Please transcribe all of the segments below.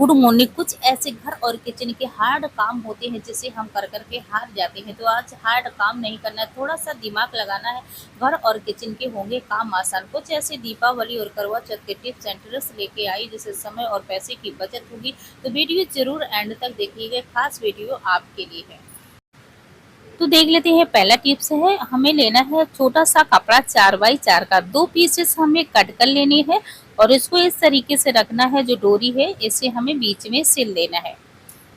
Good morning. कुछ ऐसे घर और किचन के हार्ड काम होते हैं जिसे हम कर कर के हार जाते हैं। तो आज हार्ड काम नहीं करना है, थोड़ा सा दिमाग लगाना है। घर और किचन के होंगे काम आसान। कुछ ऐसे दीपावली और करवा चौथ के टिप्स एंड ट्रिक्स लेके आई जिससे समय और पैसे की बचत होगी। तो वीडियो जरूर एंड तक देखिएगा, खास वीडियो आपके लिए है। तो देख लेते हैं। पहला टिप्स है, हमें लेना है छोटा सा कपड़ा 4x4 का। 2 पीसेस हमें कट कर लेने हैं और इसको इस तरीके से रखना है। जो डोरी है इसे हमें बीच में सिल देना है।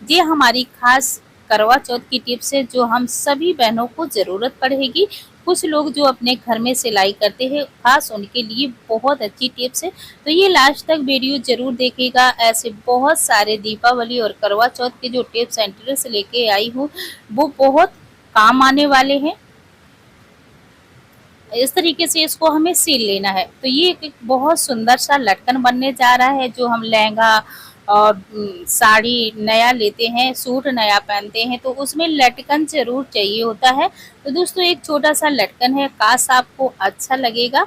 ये हमारी खास करवा चौथ की टिप्स है जो हम सभी बहनों को ज़रूरत पड़ेगी। कुछ लोग जो अपने घर में सिलाई करते हैं, खास उनके लिए बहुत अच्छी टिप्स है। तो ये लास्ट तक वीडियो जरूर देखिएगा। ऐसे बहुत सारे दीपावली और करवा चौथ के जो टिप्स एंड ट्रिक्स लेके आई हूँ वो बहुत काम आने वाले हैं। इस तरीके से इसको हमें सील लेना है। तो ये एक बहुत सुंदर सा लटकन बनने जा रहा है। जो हम लहंगा और साड़ी नया लेते हैं, सूट नया पहनते हैं तो उसमें लटकन जरूर चाहिए होता है। तो दोस्तों एक छोटा सा लटकन है, काश आपको अच्छा लगेगा।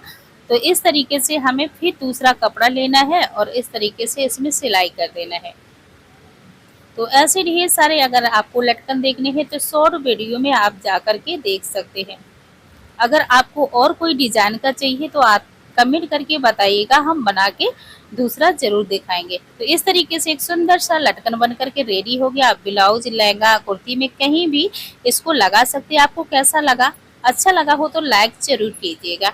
तो इस तरीके से हमें फिर दूसरा कपड़ा लेना है और इस तरीके से इसमें सिलाई कर देना है। तो ऐसे ढेर सारे अगर आपको लटकन देखने हैं तो शॉर्ट वीडियो में आप जा कर के देख सकते हैं। अगर आपको और कोई डिजाइन का चाहिए तो आप कमेंट करके बताइएगा, हम बना के दूसरा जरूर दिखाएंगे। तो इस तरीके से एक सुंदर सा लटकन बन करके रेडी हो गया। आप ब्लाउज, लहंगा, कुर्ती में कहीं भी इसको लगा सकते हैं। आपको कैसा लगा? अच्छा लगा हो तो लाइक जरूर कीजिएगा।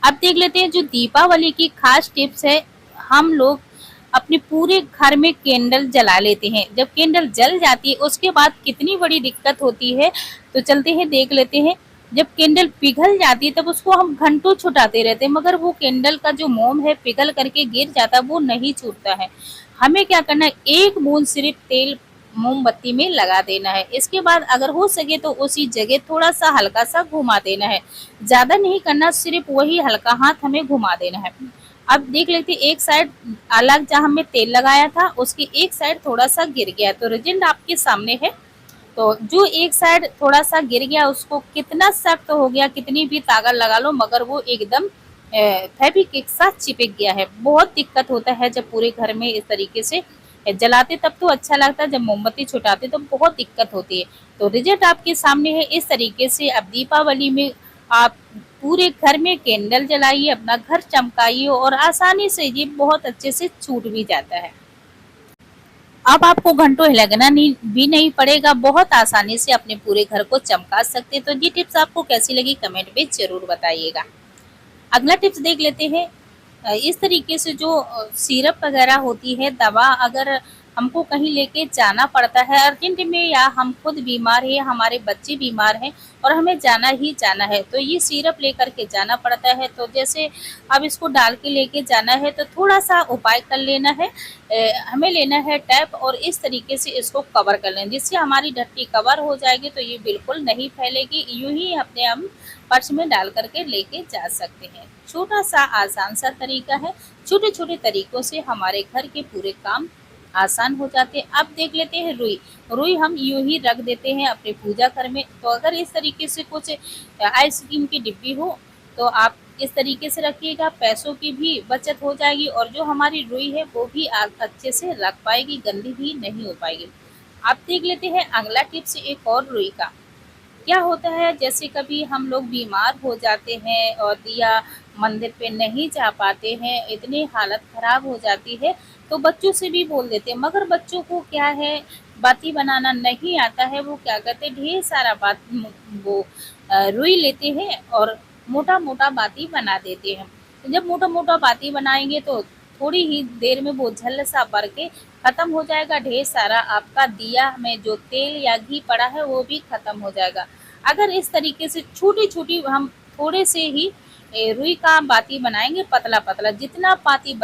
अब देख लेते हैं जो दीपावली की खास टिप्स है। हम लोग अपने पूरे घर में कैंडल जला लेते हैं। जब कैंडल जल जाती है उसके बाद कितनी बड़ी दिक्कत होती है। तो चलते हैं देख लेते हैं। जब कैंडल पिघल जाती है तब उसको हम घंटों छुटाते रहते हैं, मगर वो कैंडल का जो मोम है पिघल करके गिर जाता है, वो नहीं छूटता है। हमें क्या करना है, एक बूंद सिर्फ तेल मोमबत्ती में लगा देना है। इसके बाद अगर हो सके तो उसी जगह थोड़ा सा हल्का सा घुमा देना है। ज्यादा नहीं करना, सिर्फ वही हल्का हाथ हमें घुमा देना है। अब देख लेते, एक साइड अलग जहां में तेल लगाया था उसकी एक साइड थोड़ा सा गिर गया। तो रिजल्ट आपके सामने है। तो जो एक साइड थोड़ा सा गिर गया उसको कितना सख्त हो गया, कितनी भी ताकत लगा लो मगर वो एकदम फैब्रिक के साथ चिपक गया है। बहुत दिक्कत होता है जब पूरे घर में इस तरीके से जलाते, तब तो अच्छा लगता है, जब मोमबत्ती छुटाते तो बहुत दिक्कत होती है। तो रिजल्ट आपके सामने है। इस तरीके से अब दीपावली में आप पूरे घर में कैंडल जलाइए, अपना घर चमकाइए और आसानी से ये बहुत अच्छे से छूट भी जाता है। अब आपको घंटों लगना भी नहीं पड़ेगा, बहुत आसानी से अपने पूरे घर को चमका सकते। तो ये टिप्स आपको कैसी लगी कमेंट में जरूर बताइएगा। अगला टिप्स देख लेते हैं। इस तरीके से जो सिरप वगैरह होती है, दवा अगर हमको कहीं लेके जाना पड़ता है अर्जेंट में, या हम खुद बीमार है, हमारे बच्चे बीमार हैं और हमें जाना ही जाना है, तो ये सिरप लेकर के जाना पड़ता है। तो जैसे अब इसको डाल के लेके जाना है तो थोड़ा सा उपाय कर लेना है। हमें लेना है टैप और इस तरीके से इसको कवर कर लें, जिससे हमारी ढट्टी कवर हो जाएगी। तो ये बिल्कुल नहीं फैलेगी। यूं ही अपने हम पर्स में डाल करके लेके जा सकते हैं। छोटा सा आसान सा तरीका है। छोटे छोटे तरीकों से हमारे घर के पूरे काम आसान हो जाते हैं। अब देख लेते हैं रुई। रुई हम यूं ही रख देते हैं अपने पूजा घर में। तो अगर इस तरीके से कुछ आइसक्रीम की डिब्बी हो तो आप इस तरीके से रखिएगा, पैसों की भी बचत हो जाएगी और जो हमारी रुई है वो भी अच्छे से रख पाएगी, गंदी भी नहीं हो पाएगी। आप देख लेते हैं अगला टिप्स एक और रुई का। क्या होता है, जैसे कभी हम लोग बीमार हो जाते हैं और दिया मंदिर पे नहीं जा पाते हैं, इतनी हालत खराब हो जाती है तो बच्चों से भी बोल देते हैं, मगर बच्चों को क्या है, बाती बनाना नहीं आता है। वो क्या करते हैं, ढेर सारा बात वो रुई लेते हैं और मोटा मोटा बाती बना देते हैं। तो जब मोटा मोटा बाती बनाएंगे तो थोड़ी ही देर में वो झल सा भर के खत्म हो जाएगा। ढेर सारा आपका दिया में जो तेल या घी पड़ा है वो भी खत्म हो जाएगा। अगर इस तरीके से छोटी छोटी हम थोड़े से ही रुई का बाती बनाएंगे, पतला पतला, जितना पाती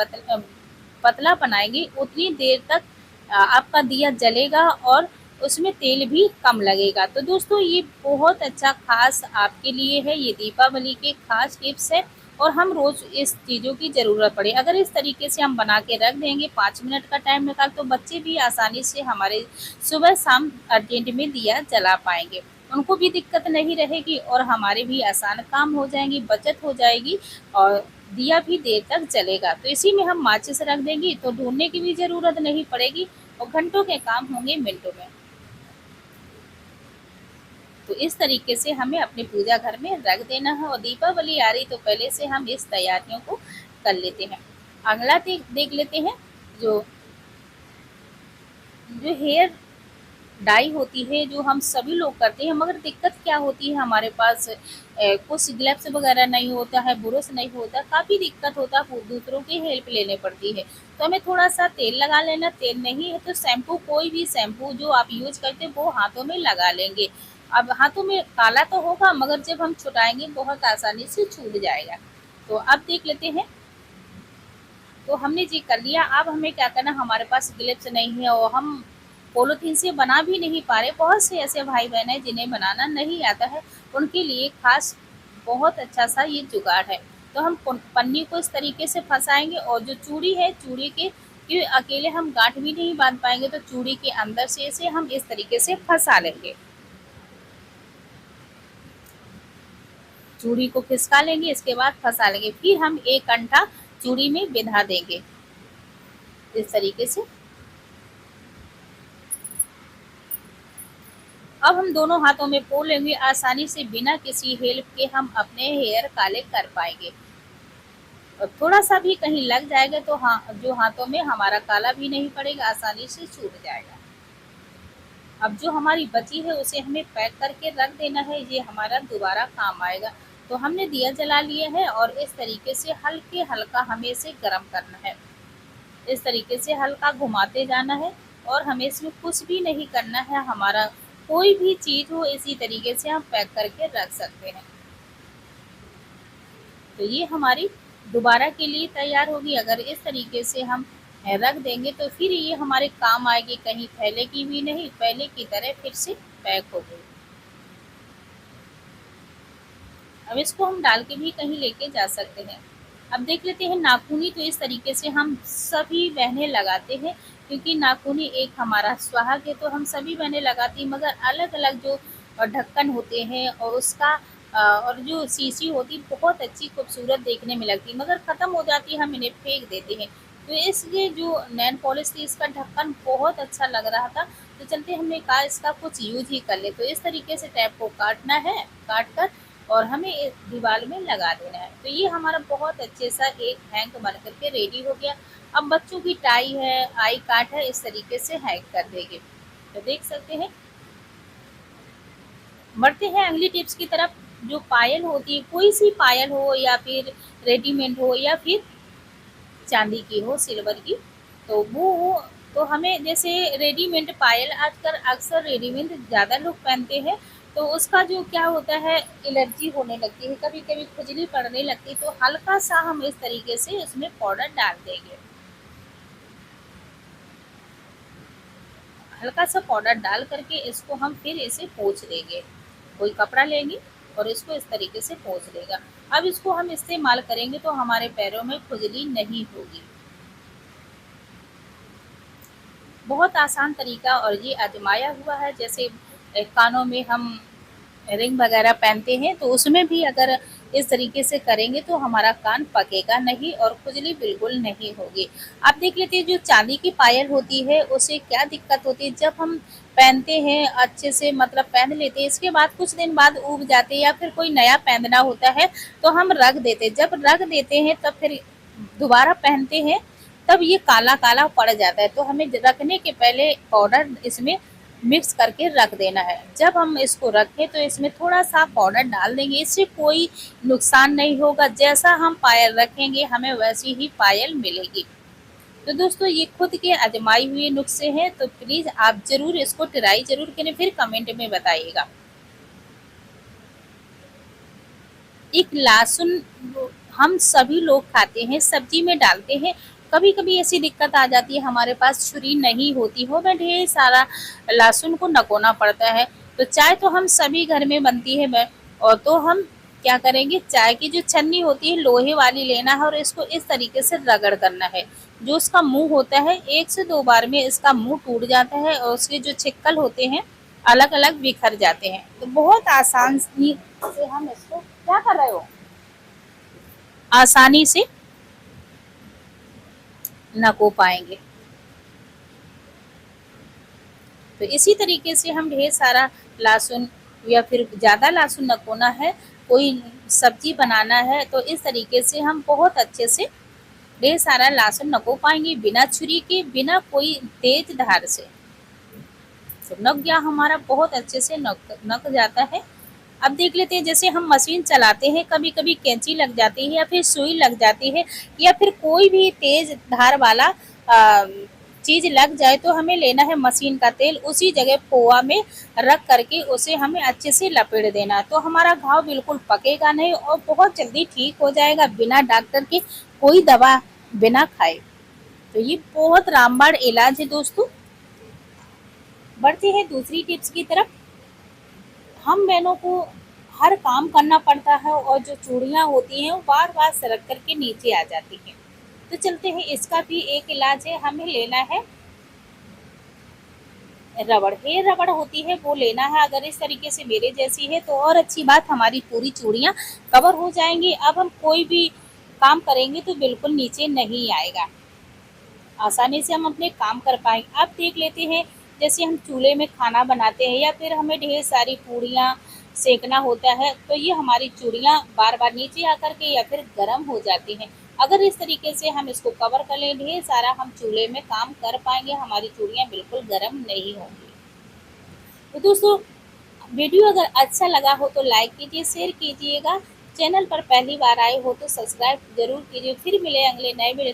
पतला बनाएंगे उतनी देर तक आपका दिया जलेगा और उसमें तेल भी कम लगेगा। तो दोस्तों ये बहुत अच्छा खास आपके लिए है, ये दीपावली के खास टिप्स है और हम रोज इस चीज़ों की ज़रूरत पड़े अगर इस तरीके से हम बना के रख देंगे 5 मिनट का टाइम निकाल, तो बच्चे भी आसानी से हमारे सुबह शाम अर्जेंट में दिया जला पाएंगे। उनको भी दिक्कत नहीं रहेगी और हमारे भी आसान काम हो जाएंगी, बचत हो जाएगी और दिया भी देर तक जलेगा। तो इसी में हम माचिस रख देंगे तो ढूंढने की भी ज़रूरत नहीं पड़ेगी और घंटों के काम होंगे मिनटों में। तो इस तरीके से हमें अपने पूजा घर में रख देना है और दीपावली आ रही तो पहले से हम इस तैयारियों को कर लेते हैं। अगला देख लेते हैं। जो जो हेयर डाई होती है जो हम सभी लोग करते हैं, मगर दिक्कत क्या होती है हमारे पास कुछ ग्लव्स वगैरह नहीं होता है, ब्रश नहीं होता, काफ़ी दिक्कत होता है, दूसरों की हेल्प लेने पड़ती है। तो हमें थोड़ा सा तेल लगा लेना, तेल नहीं है तो शैम्पू, कोई भी शैम्पू जो आप यूज करते हैं वो हाथों में लगा लेंगे। अब हाथों में काला तो होगा मगर जब हम छुटाएंगे बहुत आसानी से छूट जाएगा। तो अब देख लेते हैं। तो हमने ये कर लिया। अब हमें क्या करना, हमारे पास ग्लिप्स नहीं है और हम पॉलीथीन से बना भी नहीं पा रहे। बहुत से ऐसे भाई बहन हैं जिन्हें बनाना नहीं आता है, उनके लिए खास बहुत अच्छा सा ये जुगाड़ है। तो हम पन्नी को इस तरीके से फंसाएंगे और जो चूड़ी है, चूड़ी के अकेले हम गांठ भी नहीं बांध पाएंगे, तो चूड़ी के अंदर से इसे हम इस तरीके से फंसा लेंगे। चूड़ी को खिसका लेंगे, इसके बाद फंसा लेंगे, फिर हम एक अंठा चूड़ी में बिठा देंगे इस तरीके से। अब हम दोनों हाथों में पो लेंगे, आसानी से बिना किसी हेल्प के हम अपने हेयर काले कर पाएंगे। और थोड़ा सा भी कहीं लग जाएगा तो हाँ, जो हाथों में हमारा काला भी नहीं पड़ेगा, आसानी से छूट जाएगा। अब जो हमारी बची है उसे हमें पैक करके रख देना है, ये हमारा दोबारा काम आएगा। तो हमने दिया जला लिया है और इस तरीके से हल्के हल्का हमें इसे गर्म करना है। इस तरीके से हल्का घुमाते जाना है और हमें इसमें कुछ भी नहीं करना है। हमारा कोई भी चीज़ हो इसी तरीके से हम पैक करके रख सकते हैं। तो ये हमारी दोबारा के लिए तैयार होगी। अगर इस तरीके से हम रख देंगे तो फिर ये हमारे काम आएगी, कहीं फैलेगी भी नहीं, पहले की तरह फिर से पैक हो गई। अब इसको हम डाल के भी कहीं लेके जा सकते हैं। अब देख लेते हैं नाखूनी। तो इस तरीके से हम सभी बहनें लगाते हैं, क्योंकि नाखूनी एक हमारा सुहाग है, तो हम सभी बहनें लगाती हैं। मगर अलग अलग जो ढक्कन होते हैं और उसका और जो शीशी होती बहुत अच्छी खूबसूरत देखने में लगती, मगर ख़त्म हो जाती है, हम इन्हें फेंक देते हैं। तो इसलिए जो नेल पॉलिश थी इसका ढक्कन बहुत अच्छा लग रहा था, तो चलते हमने कहा इसका कुछ यूज ही कर ले। तो इस तरीके से टैप को काटना है, काट कर और हमें इस दीवार में लगा देना है। तो ये हमारा बहुत अच्छे सा एक हैंग बन करके रेडी हो गया। अब बच्चों की टाई है, आई काट है, इस तरीके से हैंग कर देंगे। तो देख सकते हैं। बढ़ते हैं अगली टिप्स की तरफ। जो पायल होती है, कोई सी पायल हो या फिर रेडीमेड हो या फिर चांदी की हो, सिल्वर की, तो वो हो। तो हमें जैसे रेडीमेड पायल आजकल अक्सर रेडीमेड ज़्यादा लोग पहनते हैं, तो उसका जो क्या होता है, एलर्जी होने लगती है, कभी कभी खुजली पड़ने लगती है। तो हल्का सा हम इस तरीके से इसमें पाउडर डाल देंगे। हल्का सा पाउडर डाल करके इसको हम फिर इसे पोंछ देंगे। कोई कपड़ा लेंगे और इसको इस तरीके से पोंछ देगा। अब इसको हम इस्तेमाल करेंगे तो हमारे पैरों में खुजली नहीं होगी। बहुत आसान तरीका और ये आजमाया हुआ है। जैसे कानों में हम रिंग वगैरह पहनते हैं, तो उसमें भी अगर इस तरीके से करेंगे तो हमारा कान पकेगा नहीं और खुजली बिल्कुल नहीं होगी। आप देख लेते हैं जो चांदी की पायल होती है उसे क्या दिक्कत होती है, जब हम पहनते हैं अच्छे से, मतलब पहन लेते हैं, इसके बाद कुछ दिन बाद उब जाते हैं या फिर कोई नया पहनना होता है तो हम रख देते हैं। जब रख देते हैं तब फिर दोबारा पहनते हैं तब ये काला काला पड़ जाता है। तो हमें रखने के पहले पाउडर इसमें मिक्स करके रख देना है। जब हम इसको रखें तो इसमें थोड़ा सा पाउडर डाल देंगे, इससे कोई नुकसान नहीं होगा। जैसा हम पायल रखेंगे हमें वैसी ही पायल मिलेगी। तो दोस्तों ये खुद के आजमाई हुए नुस्खे हैं, तो प्लीज़ आप ज़रूर इसको ट्राई ज़रूर करें, फिर कमेंट में बताइएगा। एक लहसुन हम सभी लोग खाते हैं, सब्जी में डालते हैं। कभी कभी ऐसी दिक्कत आ जाती है हमारे पास छुरी नहीं होती हो, में ढेर सारा लहसुन को नकोना पड़ता है। तो चाय तो हम सभी घर में बनती है और तो हम क्या करेंगे, चाय की जो छन्नी होती है लोहे वाली लेना है और इसको इस तरीके से रगड़ करना है। जो उसका मुंह होता है 1 से 2 बार में इसका मुंह टूट जाता है और उसके जो छिक्कल होते हैं अलग अलग बिखर जाते हैं। तो बहुत आसान से हम इसको, क्या कर रहे हो, आसानी से नको पाएंगे। तो इसी तरीके से हम ढेर सारा लहसुन, या फिर ज़्यादा लहसुन नकोना है, कोई सब्जी बनाना है, तो इस तरीके से हम बहुत अच्छे से ढेर सारा लहसुन नको पाएंगे बिना छुरी के, बिना कोई तेज धार से। तो नक गया हमारा, बहुत अच्छे से नक नक जाता है। अब देख लेते हैं, जैसे हम मशीन चलाते हैं, कभी कभी कैंची लग जाती है या फिर सुई लग जाती है, या फिर कोई भी तेज धार वाला चीज लग जाए, तो हमें लेना है मशीन का तेल, उसी जगह पोआ में रख करके उसे हमें अच्छे से लपेट देना, तो हमारा घाव बिल्कुल पकेगा नहीं और बहुत जल्दी ठीक हो जाएगा, बिना डॉक्टर के कोई दवा बिना खाए। तो ये बहुत रामबाण इलाज है दोस्तों। बढ़ते हैं दूसरी टिप्स की तरफ। हम बहनों को हर काम करना पड़ता है और जो चूड़ियाँ होती हैं वो बार बार सरक करके नीचे आ जाती हैं। तो चलते हैं, इसका भी एक इलाज है। हमें लेना है रबड़, हेयर रबड़ होती है वो लेना है। अगर इस तरीके से मेरे जैसी है तो और अच्छी बात, हमारी पूरी चूड़ियाँ कवर हो जाएंगी। अब हम कोई भी काम करेंगे तो बिल्कुल नीचे नहीं आएगा, आसानी से हम अपने काम कर पाएंगे। अब देख लेते हैं, जैसे हम चूल्हे में खाना बनाते हैं या फिर हमें ढेर सारी पूड़ियाँ सेकना होता है, तो ये हमारी चूड़ियाँ बार बार नीचे आकर के या फिर गर्म हो जाती हैं। अगर इस तरीके से हम इसको कवर कर लें ढेर सारा, हम चूल्हे में काम कर पाएंगे, हमारी चूड़ियाँ बिल्कुल गर्म नहीं होंगी। तो दोस्तों, वीडियो अगर अच्छा लगा हो तो लाइक कीजिए, शेयर कीजिएगा। चैनल पर पहली बार आए हो तो सब्सक्राइब जरूर कीजिए। फिर मिले अगले नए वीडियो।